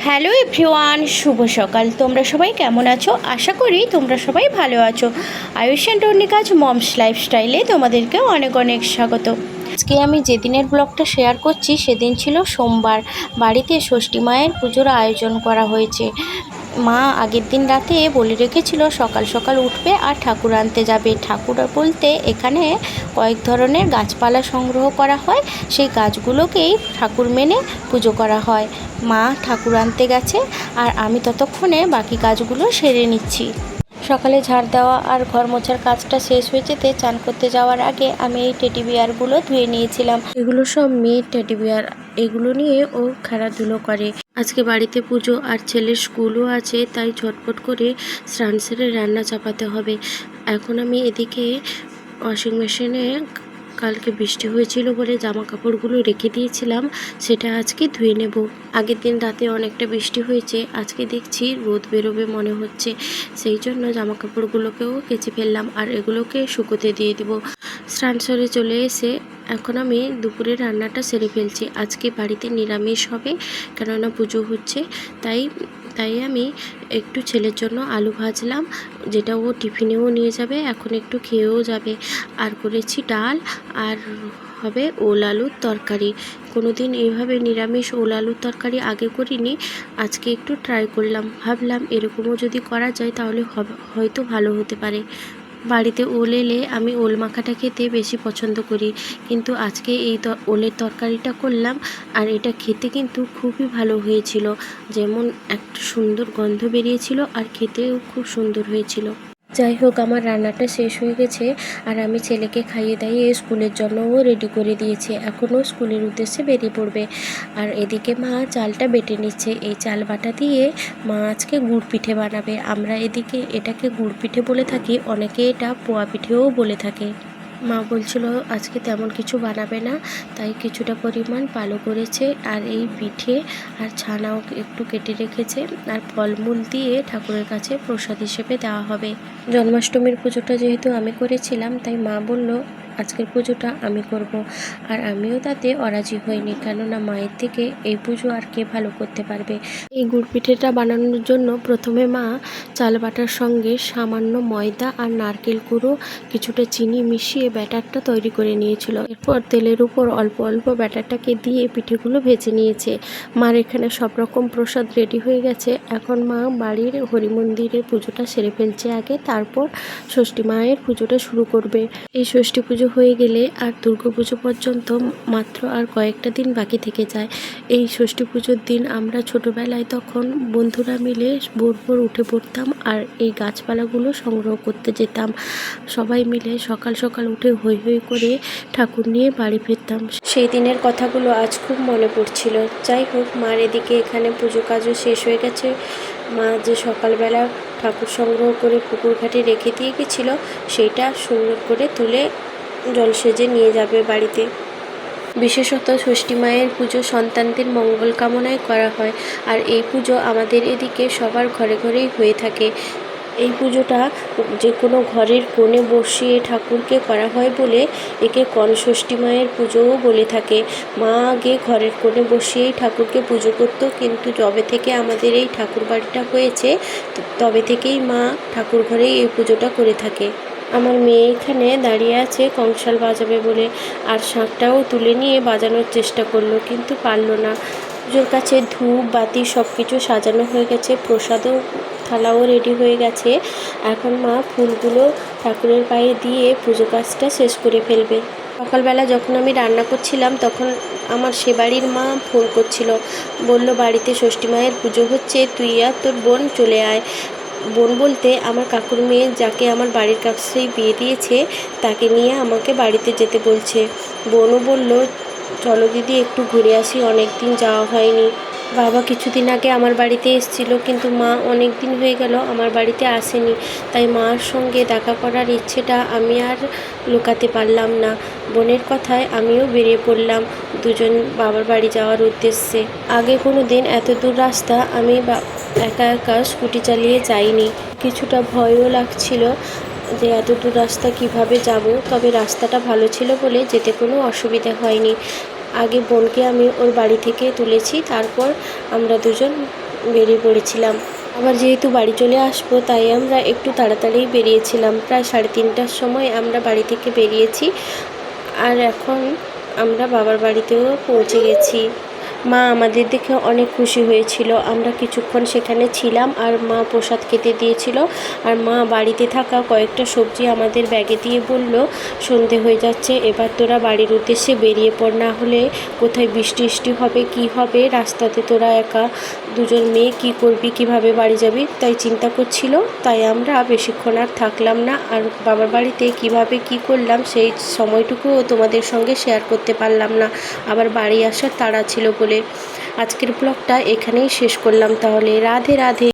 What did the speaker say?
Hello everyone, শুভ সকাল। তোমরা সবাই কেমন আছো? আশা করি তোমরা সবাই ভালো আছো। আয়ুষ অ্যান্ড টনিকাজ মমস লাইফস্টাইলে তোমাদেরকে অনেক অনেক স্বাগত। আজকে আমি যেদিনের ব্লগটা শেয়ার করছি সেদিন ছিল সোমবার। বাড়িতে ষষ্ঠী মায়ের পুজোর আয়োজন করা হয়েছে। মা আগের দিন রাতে বলে রেখেছিল সকাল সকাল উঠবে আর ঠাকুর আনতে যাবে। ঠাকুর বলতে এখানে কয়েক ধরনের গাছপালা সংগ্রহ করা হয়, সেই গাছগুলোকেই ঠাকুর মেনে পুজো করা হয়। মা ঠাকুর আনতে গেছে আর আমি ততক্ষণে বাকি কাজগুলো সেরে নিচ্ছি। সকালে ঝাড় দেওয়া আর ঘর মোছার কাজটা শেষ হয়ে যেতে চান করতে যাওয়ার আগে আমি এই টেডি বিয়ারগুলো ধুয়ে নিয়েছিলাম। এগুলো সব মেয়ের টেডি বিয়ার, এগুলো নিয়ে ও খেলাধুলো করে। আজকে বাড়িতে পুজো আর ছেলের স্কুলও আছে, তাই ঝটপট করে স্নান সেরে রান্না চাপাতে হবে। এখন আমি এদিকে ওয়াশিং মেশিনে কালকে বৃষ্টি হয়েছিল বলে জামা কাপড়গুলো রেখে দিয়েছিলাম, সেটা আজকে ধুয়ে নেব। আগের দিন রাতে অনেকটা বৃষ্টি হয়েছে, আজকে দেখছি রোদ বেরোবে মনে হচ্ছে, সেই জন্য জামা কাপড়গুলোকেও কেচে ফেললাম আর এগুলোকে শুকোতে দিয়ে দেব। স্নান সেরে চলে এসে এখন আমি দুপুরে রান্নাটা সেরে ফেলছি। আজকে বাড়িতে নিরামিষ হবে, কেননা পুজো হচ্ছে। তাই আমি একটু ছেলের জন্য আলু ভাজলাম, যেটা ও টিফিনেও নিয়ে যাবে, এখন একটু খেয়েও যাবে। আর করেছি ডাল, আর হবে ওল আলুর তরকারি। কোনো দিন এইভাবে নিরামিষ ওল আলুর তরকারি আগে করিনি, আজকে একটু ট্রাই করলাম। ভাবলাম এরকমও যদি করা যায় তাহলে হয়তো ভালো হতে পারে। বাড়িতে ওল এলে আমি ওল মাখাটা খেতে বেশি পছন্দ করি, কিন্তু আজকে এই ওলের তরকারিটা করলাম আর এটা খেতে কিন্তু খুবই ভালো হয়েছিল। যেমন একটা সুন্দর গন্ধ বেরিয়েছিল আর খেতেও খুব সুন্দর হয়েছিল। যাই হোক, আমার রান্নাটা শেষ হয়ে গেছে আর আমি ছেলেকে খাইয়ে দাইয়ে স্কুলের জন্যও রেডি করে দিয়েছি। এখনও স্কুলের উদ্দেশ্যে বেরিয়ে পড়বে। আর এদিকে মা চালটা বেটে নিচ্ছে। এই চাল বাটা দিয়ে মা আজকে গুড় পিঠে বানাবে। আমরা এদিকে এটাকে গুড় পিঠে বলে থাকি, অনেকে এটা পোয়া পিঠেও বলে থাকে। মা বলছিল আজকে তেমন কিছু বানাবে না, তাই কিছুটা পরিমাণ পালো করেছে আর এই পিঠে আর ছানাও একটু কেটে রেখেছে, আর ফলমূল দিয়ে ঠাকুরের কাছে প্রসাদ হিসেবে দেওয়া হবে। জন্মাষ্টমীর পুজোটা যেহেতু আমি করেছিলাম, তাই মা বলল আজকের পুজোটা আমি করব। আর আমিও তাতে অরাজি হইনি, কেননা মায়ের থেকে এই পুজো আর কে ভালো করতে পারবে। এই গুড় পিঠেটা বানানোর জন্য প্রথমে মা চাল বাটার সঙ্গে সামান্য ময়দা আর নারকেল গুঁড়ো, কিছুটা চিনি মিশিয়ে ব্যাটারটা তৈরি করে নিয়েছিল। এরপর তেলের উপর অল্প অল্প ব্যাটারটাকে দিয়ে পিঠেগুলো ভেজে নিয়েছে। মার এখানে সব রকম প্রসাদ রেডি হয়ে গেছে। এখন মা বাড়ির হরি মন্দিরে পুজোটা সেরে ফেলছে আগে, তারপর ষষ্ঠী মায়ের পুজোটা শুরু করবে। এই ষষ্ঠী পুজো হয়ে গেলে আর দুর্গা পুজো পর্যন্ত মাত্র আর কয়েকটা দিন বাকি থেকে যায়। এই ষষ্ঠী পুজোর দিন আমরা ছোটোবেলায় তখন বন্ধুরা মিলে ভোর ভোর উঠে পড়তাম আর এই গাছপালাগুলো সংগ্রহ করতে যেতাম। সবাই মিলে সকাল সকাল উঠে হৈ হৈ করে ঠাকুর নিয়ে বাড়ি ফিরতাম। সেই দিনের কথাগুলো আজ খুব মনে পড়ছিল। যাই হোক, মার এদিকে এখানে পুজো কাজও শেষ হয়ে গেছে। মা যে সকালবেলা ঠাকুর সংগ্রহ করে পুকুর ঘাটে রেখে দিয়ে গেছিল, সেইটা সুন্দর করে তুলে জল সেজে নিয়ে যাবে বাড়িতে। বিশেষত ষষ্ঠী মায়ের পুজো সন্তানদের মঙ্গল কামনায় করা হয়, আর এই পুজো আমাদের এদিকে সবার ঘরে ঘরেই হয়ে থাকে। এই পুজোটা যে কোনো ঘরের কোণে বসিয়ে ঠাকুরকে করা হয় বলে একে কনষষ্ঠী মায়ের পুজোও বলে থাকে। মা আগে ঘরের কোণে বসিয়েই ঠাকুরকে পুজো করত, কিন্তু যবে থেকে আমাদের এই ঠাকুর বাড়িটা হয়েছে তবে থেকেই মা ঠাকুর ঘরেই এই পুজোটা করে থাকে। আমার মেয়ে এখানে দাঁড়িয়ে আছে কংসাল বাজাবে বলে, আর শাঁখটাও তুলে নিয়ে বাজানোর চেষ্টা করলো, কিন্তু পারলো না। পুজোর কাছে ধূপ বাতি সব কিছু সাজানো হয়ে গেছে, প্রসাদও থালাও রেডি হয়ে গেছে। এখন মা ফুলগুলো ঠাকুরের পায়ে দিয়ে পুজো কাজটা শেষ করে ফেলবে। সকালবেলা যখন আমি রান্না করছিলাম তখন আমার সে বাড়ির মা ফোন করছিল, বলল বাড়িতে ষষ্ঠী মায়ের পুজো হচ্ছে, তুই আর তোর বোন চলে আয়। বোন বলতে আমার কাকুর মেয়ে, যাকে আমার বাড়ির কাছেই বিয়ে দিয়েছে, তাকে নিয়ে আমাকে বাড়িতে যেতে বলছে। বোনও বলল চলো দিদি একটু ঘুরে আসি, অনেক দিন যাওয়া হয়নি। বাবা কিছুদিন আগে আমার বাড়িতে এসেছিল, কিন্তু মা অনেক দিন হয়ে গেল আমার বাড়িতে আসেনি, তাই মার সঙ্গে দেখা করার ইচ্ছেটা আমি আর লুকাতে পারলাম না। বোনের কথায় আমিও বেরিয়ে পড়লাম দুজন বাবার বাড়ি যাওয়ার উদ্দেশ্যে। আগে কোনো দিন এত দূর রাস্তা আমি একা একা স্কুটি চালিয়ে যাইনি, কিছুটা ভয়ও লাগছিল যে এত দূর রাস্তা কিভাবে যাব, তবে রাস্তাটা ভালো ছিল বলে যেতে কোনো অসুবিধা হয়নি। আগে বোনকে আমি ওর বাড়ি থেকে তুলেছি, তারপর আমরা দুজন বেরিয়ে পড়েছিলাম। আবার যেহেতু বাড়ি চলে আসবো তাই আমরা একটু তাড়াতাড়ি বেরিয়েছিলাম। প্রায় 3:30টার সময় আমরা বাড়ি থেকে বেরিয়েছি। আর এখন আমরা বাবার বাড়িতেও পৌঁছে গেছি। মা আমাদের দেখে অনেক খুশি হয়েছিল। আমরা কিছুক্ষণ সেখানে ছিলাম আর মা প্রসাদ খেতে দিয়েছিল। আর মা বাড়িতে থাকা কয়েকটা সবজি আমাদের ব্যাগে দিয়ে বলল, সন্ধে হয়ে যাচ্ছে, এবার তোরা বাড়ির উদ্দেশ্যে বেরিয়ে পড়, না হলে কোথায় বৃষ্টি হবে, কি হবে, রাস্তাতে তোরা একা দুজন মেয়ে কি করবি, কিভাবে বাড়ি যাবি, তাই চিন্তা করছিল। তাই আমরা বেশিক্ষণ আর থাকলাম না। আর বাবার বাড়িতে কিভাবে কি করলাম সেই সময়টুকুও তোমাদের সঙ্গে শেয়ার করতে পারলাম না, আবার বাড়ি আসার তাড়া ছিল বলে। আজকের ব্লগটা এখানেই শেষ করলাম। তাহলে রাধে রাধে।